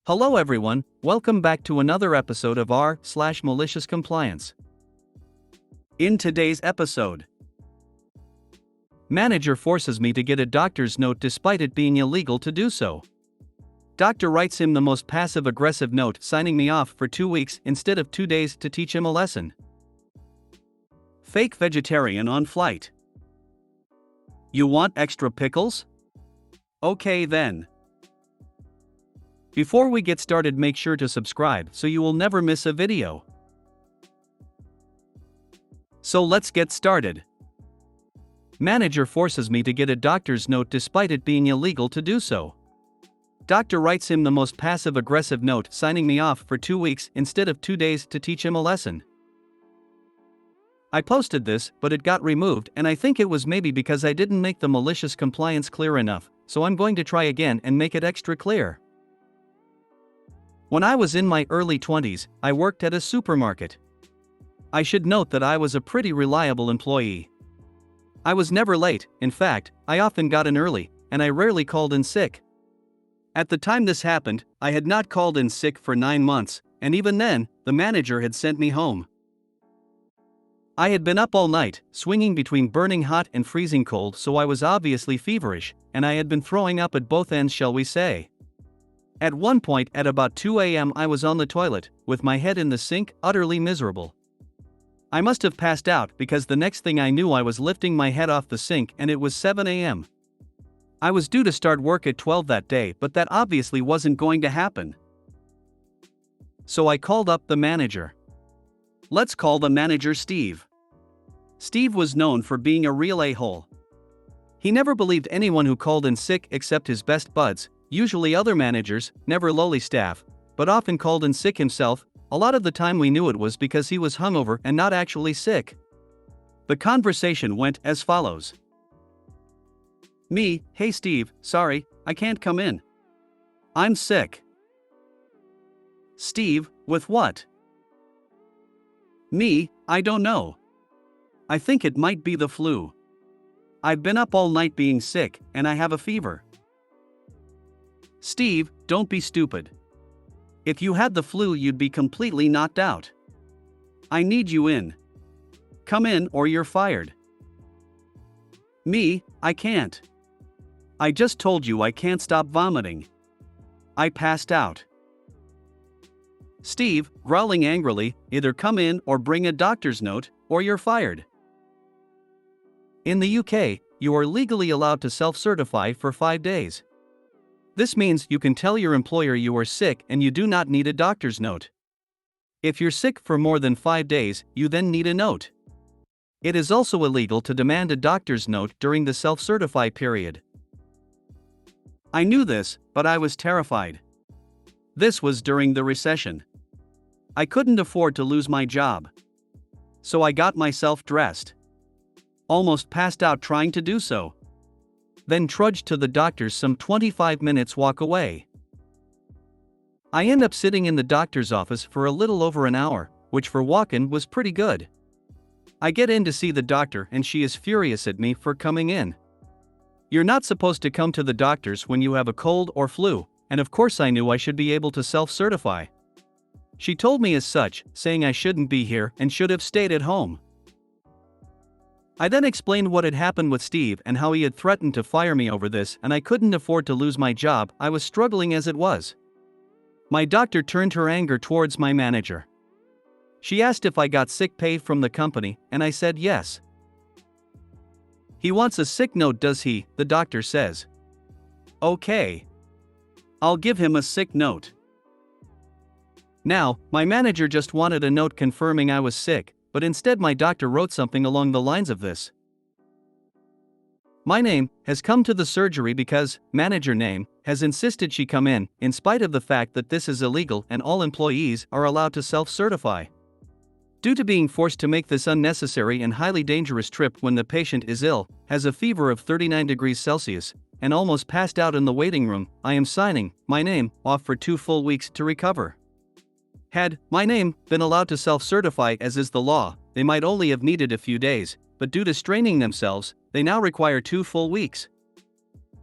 Hello everyone, welcome back to another episode of r/Malicious Compliance. In today's episode, manager forces me to get a doctor's note despite it being illegal to do so. Doctor writes him the most passive-aggressive note, signing me off for 2 weeks instead of 2 days to teach him a lesson. Fake vegetarian on flight. You want extra pickles? Okay then. Before we get started, make sure to subscribe so you will never miss a video. So let's get started. Manager forces me to get a doctor's note despite it being illegal to do so. Doctor writes him the most passive-aggressive note, signing me off for 2 weeks instead of 2 days to teach him a lesson. I posted this, but it got removed, and I think it was maybe because I didn't make the malicious compliance clear enough, so I'm going to try again and make it extra clear. When I was in my early 20s, I worked at a supermarket. I should note that I was a pretty reliable employee. I was never late, in fact, I often got in early, and I rarely called in sick. At the time this happened, I had not called in sick for 9 months, and even then, the manager had sent me home. I had been up all night, swinging between burning hot and freezing cold, so I was obviously feverish, and I had been throwing up at both ends, shall we say. At one point at about 2 a.m. I was on the toilet, with my head in the sink, utterly miserable. I must have passed out because the next thing I knew I was lifting my head off the sink and it was 7 a.m. I was due to start work at 12 that day, but that obviously wasn't going to happen. So I called up the manager. Let's call the manager Steve. Steve was known for being a real a-hole. He never believed anyone who called in sick except his best buds, usually other managers, never lowly staff, but often called in sick himself. A lot of the time we knew it was because he was hungover and not actually sick. The conversation went as follows. Me, hey Steve, sorry, I can't come in. I'm sick. Steve, with what? Me, I don't know. I think it might be the flu. I've been up all night being sick, and I have a fever. Steve, don't be stupid. If you had the flu, you'd be completely knocked out. I need you in. Come in or you're fired. Me, I can't. I just told you I can't stop vomiting. I passed out. Steve, growling angrily, either come in or bring a doctor's note, or you're fired. In the UK, you are legally allowed to self-certify for 5 days. This means you can tell your employer you are sick and you do not need a doctor's note. If you're sick for more than 5 days, you then need a note. It is also illegal to demand a doctor's note during the self-certify period. I knew this, but I was terrified. This was during the recession. I couldn't afford to lose my job. So I got myself dressed. Almost passed out trying to do so. Then trudged to the doctor's some 25 minutes walk away. I end up sitting in the doctor's office for a little over an hour, which for walk-in was pretty good. I get in to see the doctor and she is furious at me for coming in. You're not supposed to come to the doctor's when you have a cold or flu, and of course I knew I should be able to self-certify. She told me as such, saying I shouldn't be here and should have stayed at home. I then explained what had happened with Steve and how he had threatened to fire me over this, and I couldn't afford to lose my job. I was struggling as it was. My doctor turned her anger towards my manager. She asked if I got sick pay from the company, and I said yes. He wants a sick note, does he? The doctor says. Okay. I'll give him a sick note. Now, my manager just wanted a note confirming I was sick, but instead my doctor wrote something along the lines of this. My name has come to the surgery because manager name has insisted she come in spite of the fact that this is illegal and all employees are allowed to self-certify. Due to being forced to make this unnecessary and highly dangerous trip when the patient is ill, has a fever of 39 degrees Celsius, and almost passed out in the waiting room, I am signing my name off for 2 full weeks to recover. Had my name been allowed to self-certify as is the law, they might only have needed a few days, but due to straining themselves, they now require 2 full weeks.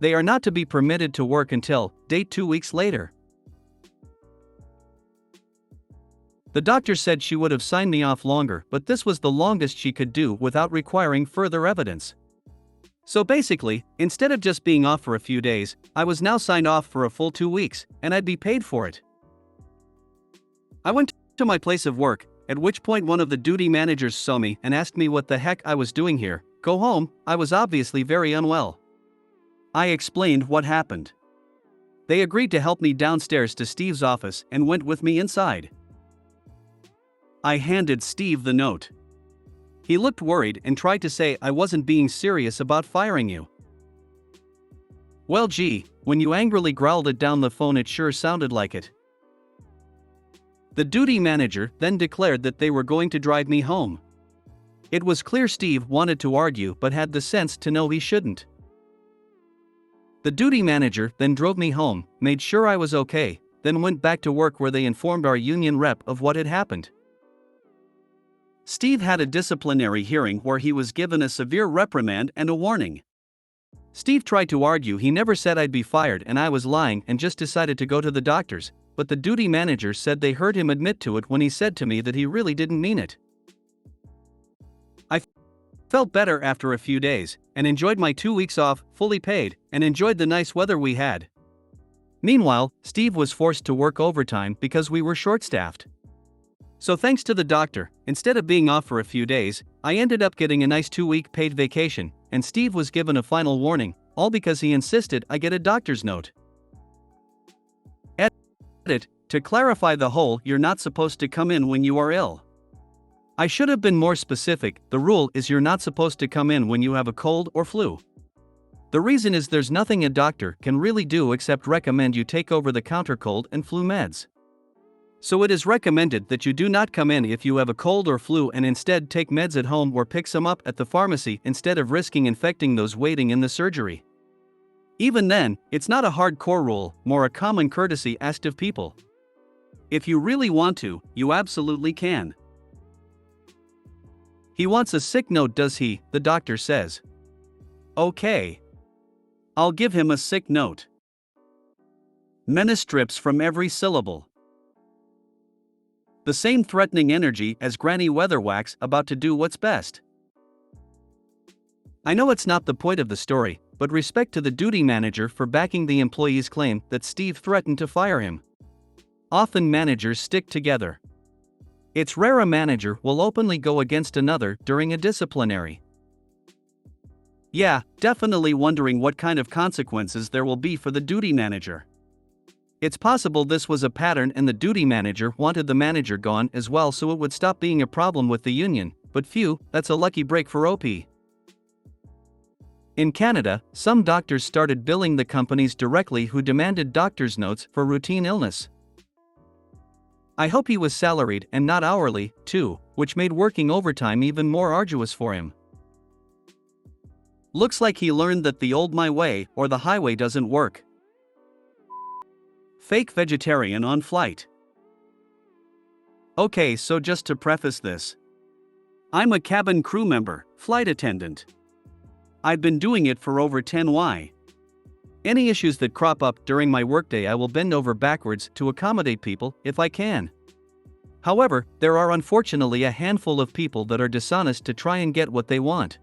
They are not to be permitted to work until date 2 weeks later. The doctor said she would have signed me off longer, but this was the longest she could do without requiring further evidence. So basically, instead of just being off for a few days, I was now signed off for a full 2 weeks, and I'd be paid for it. I went to my place of work, at which point one of the duty managers saw me and asked me what the heck I was doing here. Go home. I was obviously very unwell. I explained what happened. They agreed to help me downstairs to Steve's office and went with me inside. I handed Steve the note. He looked worried and tried to say I wasn't being serious about firing you. Well, gee, when you angrily growled it down the phone, it sure sounded like it. The duty manager then declared that they were going to drive me home. It was clear Steve wanted to argue but had the sense to know he shouldn't. The duty manager then drove me home, made sure I was okay, then went back to work where they informed our union rep of what had happened. Steve had a disciplinary hearing where he was given a severe reprimand and a warning. Steve tried to argue he never said I'd be fired and I was lying and just decided to go to the doctors, but the duty manager said they heard him admit to it when he said to me that he really didn't mean it. I felt better after a few days, and enjoyed my 2 weeks off, fully paid, and enjoyed the nice weather we had. Meanwhile, Steve was forced to work overtime because we were short-staffed. So thanks to the doctor, instead of being off for a few days, I ended up getting a nice 2-week paid vacation, and Steve was given a final warning, all because he insisted I get a doctor's note. Edit: to clarify the whole "you're not supposed to come in when you are ill." I should have been more specific. The rule is you're not supposed to come in when you have a cold or flu. The reason is there's nothing a doctor can really do except recommend you take over-the-counter cold and flu meds. So it is recommended that you do not come in if you have a cold or flu and instead take meds at home or pick some up at the pharmacy instead of risking infecting those waiting in the surgery. Even then, it's not a hardcore rule, more a common courtesy asked of people. If you really want to, you absolutely can. He wants a sick note, does he? The doctor says. Okay. I'll give him a sick note. Menace drips from every syllable. The same threatening energy as Granny Weatherwax about to do what's best. I know it's not the point of the story, but respect to the duty manager for backing the employee's claim that Steve threatened to fire him. Often managers stick together. It's rare a manager will openly go against another during a disciplinary. Yeah, definitely wondering what kind of consequences there will be for the duty manager. It's possible this was a pattern and the duty manager wanted the manager gone as well so it would stop being a problem with the union, but phew, that's a lucky break for OP. In Canada, some doctors started billing the companies directly who demanded doctor's notes for routine illness. I hope he was salaried and not hourly, too, which made working overtime even more arduous for him. Looks like he learned that the old my way or the highway doesn't work. Fake vegetarian on flight. Okay, so just to preface this, I'm a cabin crew member, flight attendant. I've been doing it for over 10 years. Any issues that crop up during my workday I will bend over backwards to accommodate people if I can. However, there are unfortunately a handful of people that are dishonest to try and get what they want.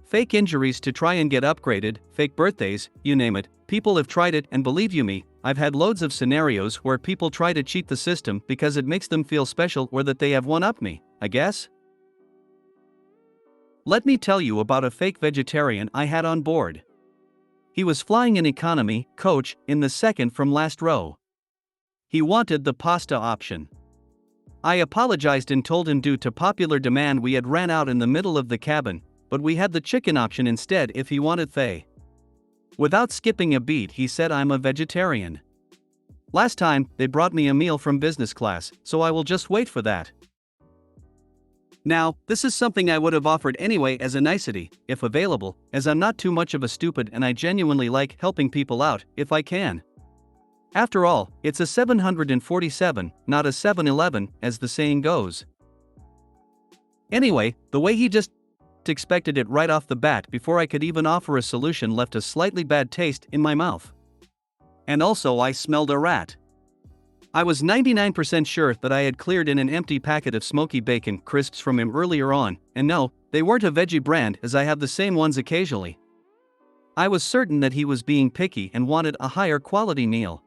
Fake injuries to try and get upgraded, fake birthdays, you name it, people have tried it and believe you me, I've had loads of scenarios where people try to cheat the system because it makes them feel special or that they have one-upped me, I guess. Let me tell you about a fake vegetarian I had on board. He was flying in economy, coach, in the second from last row. He wanted the pasta option. I apologized and told him due to popular demand we had ran out in the middle of the cabin, but we had the chicken option instead if he wanted they. Without skipping a beat he said I'm a vegetarian. Last time, they brought me a meal from business class, so I will just wait for that. Now, this is something I would have offered anyway as a nicety, if available, as I'm not too much of a stupid and I genuinely like helping people out, if I can. After all, it's a 747, not a 7-Eleven, as the saying goes. Anyway, the way he just expected it right off the bat before I could even offer a solution left a slightly bad taste in my mouth. And also I smelled a rat. I was 99% sure that I had cleared in an empty packet of smoky bacon crisps from him earlier on, and no, they weren't a veggie brand as I have the same ones occasionally. I was certain that he was being picky and wanted a higher quality meal.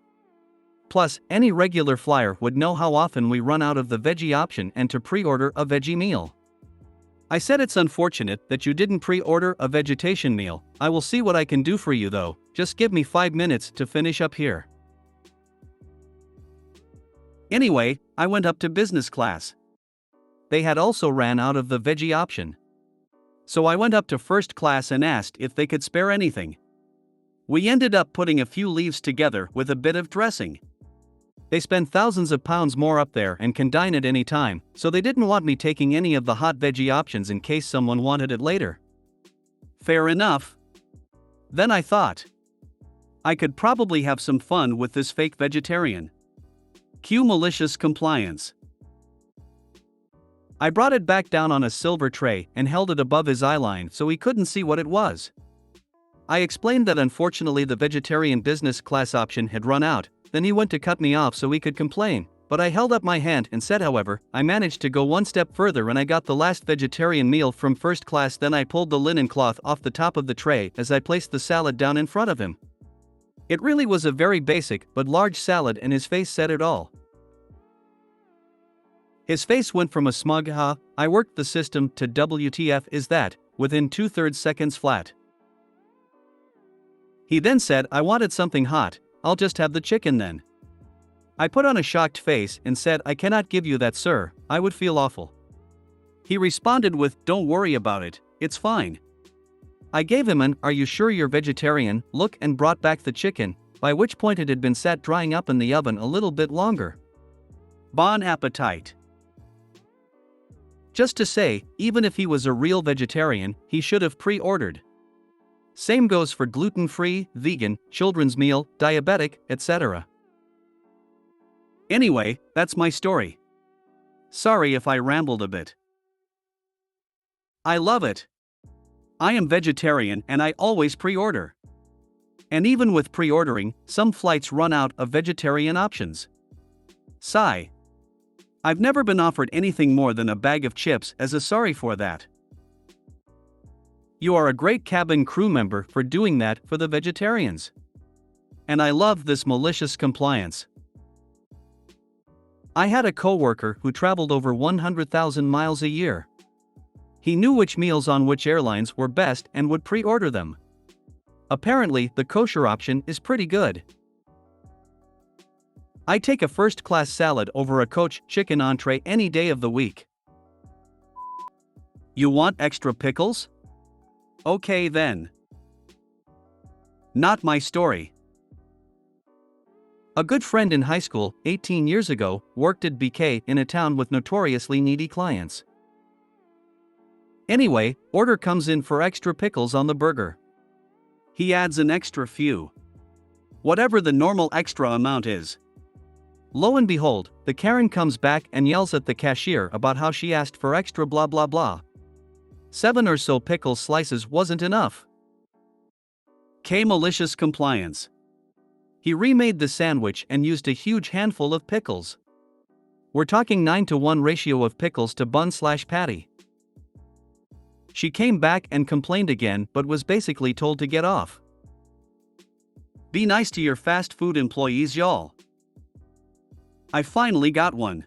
Plus, any regular flyer would know how often we run out of the veggie option and to pre-order a veggie meal. I said it's unfortunate that you didn't pre-order a vegetation meal. I will see what I can do for you though, just give me 5 minutes to finish up here. Anyway, I went up to business class. They had also ran out of the veggie option. So I went up to first class and asked if they could spare anything. We ended up putting a few leaves together with a bit of dressing. They spend thousands of pounds more up there and can dine at any time, so they didn't want me taking any of the hot veggie options in case someone wanted it later. Fair enough. Then I thought, I could probably have some fun with this fake vegetarian. Cue malicious compliance. I brought it back down on a silver tray and held it above his eyeline so he couldn't see what it was. I explained that unfortunately the vegetarian business class option had run out, then he went to cut me off so he could complain, but I held up my hand and said however, I managed to go one step further and I got the last vegetarian meal from first class. Then I pulled the linen cloth off the top of the tray as I placed the salad down in front of him. It really was a very basic but large salad and his face said it all. His face went from a smug "ha, I worked the system" to "WTF is that," within 2/3 seconds flat. He then said, I wanted something hot, I'll just have the chicken then. I put on a shocked face and said, I cannot give you that sir, I would feel awful. He responded with, don't worry about it, it's fine. I gave him an, are you sure you're vegetarian, look and brought back the chicken, by which point it had been sat drying up in the oven a little bit longer. Bon appetit. Just to say, even if he was a real vegetarian, he should have pre-ordered. Same goes for gluten-free, vegan, children's meal, diabetic, etc. Anyway, that's my story. Sorry if I rambled a bit. I love it. I am vegetarian and I always pre-order. And even with pre-ordering, some flights run out of vegetarian options. Sigh. I've never been offered anything more than a bag of chips as a sorry for that. You are a great cabin crew member for doing that for the vegetarians. And I love this malicious compliance. I had a coworker who traveled over 100,000 miles a year. He knew which meals on which airlines were best and would pre-order them. Apparently, the kosher option is pretty good. I take a first-class salad over a coach chicken entree any day of the week. You want extra pickles? Okay then. Not my story. A good friend in high school, 18 years ago, worked at BK in a town with notoriously needy clients. Anyway, order comes in for extra pickles on the burger. He adds an extra few. Whatever the normal extra amount is. Lo and behold, the Karen comes back and yells at the cashier about how she asked for extra blah blah blah. 7 or so pickle slices wasn't enough. Malicious compliance. He remade the sandwich and used a huge handful of pickles. We're talking 9-to-1 ratio of pickles to bun/patty. She came back and complained again but was basically told to get off. Be nice to your fast food employees, y'all. I finally got one.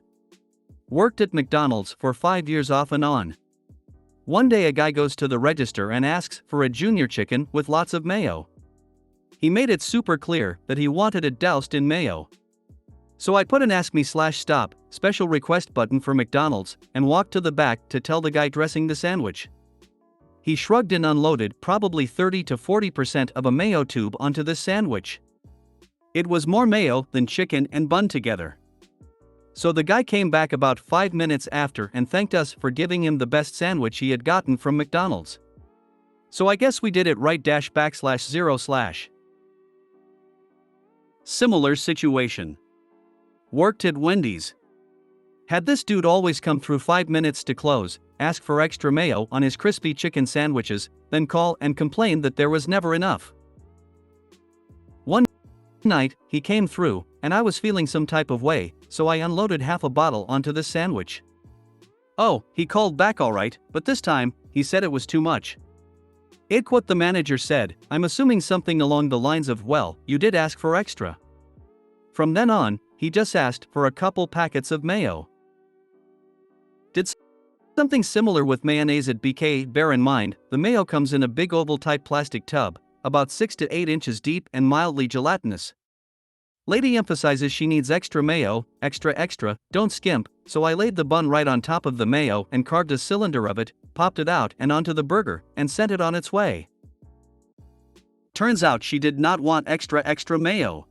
Worked at McDonald's for 5 years off and on. One day a guy goes to the register and asks for a junior chicken with lots of mayo. He made it super clear that he wanted it doused in mayo. So I put an ask me/stop special request button for McDonald's and walked to the back to tell the guy dressing the sandwich. He shrugged and unloaded probably 30 to 40% of a mayo tube onto this sandwich. It was more mayo than chicken and bun together. So the guy came back about 5 minutes after and thanked us for giving him the best sandwich he had gotten from McDonald's. So I guess we did it right /0/. Similar situation. Worked at Wendy's. Had this dude always come through 5 minutes to close, ask for extra mayo on his crispy chicken sandwiches, then call and complain that there was never enough. One night, he came through, and I was feeling some type of way, so I unloaded half a bottle onto this sandwich. Oh, he called back alright, but this time, he said it was too much. What the manager said, I'm assuming something along the lines of, well, you did ask for extra. From then on, he just asked for a couple packets of mayo. Did something similar with mayonnaise at BK. Bear in mind, the mayo comes in a big oval type plastic tub, about 6 to 8 inches deep and mildly gelatinous. Lady emphasizes she needs extra mayo, extra, don't skimp, so I laid the bun right on top of the mayo and carved a cylinder of it, popped it out and onto the burger, and sent it on its way. Turns out she did not want extra mayo.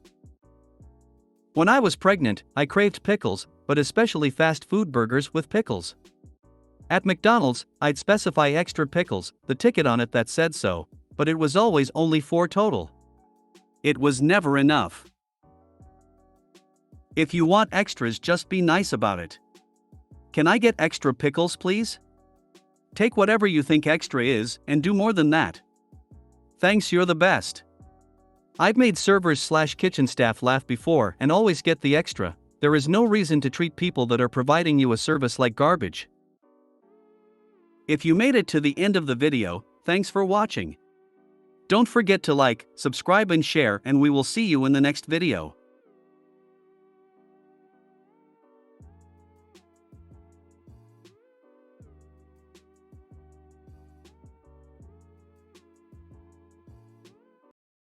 When I was pregnant, I craved pickles, but especially fast food burgers with pickles. At McDonald's, I'd specify extra pickles, the ticket on it that said so, but it was always only 4 total. It was never enough. If you want extras, just be nice about it. Can I get extra pickles, please? Take whatever you think extra is, and do more than that. Thanks, you're the best. I've made servers/kitchen staff laugh before and always get the extra. There is no reason to treat people that are providing you a service like garbage. If you made it to the end of the video, thanks for watching. Don't forget to like, subscribe and share, and we will see you in the next video.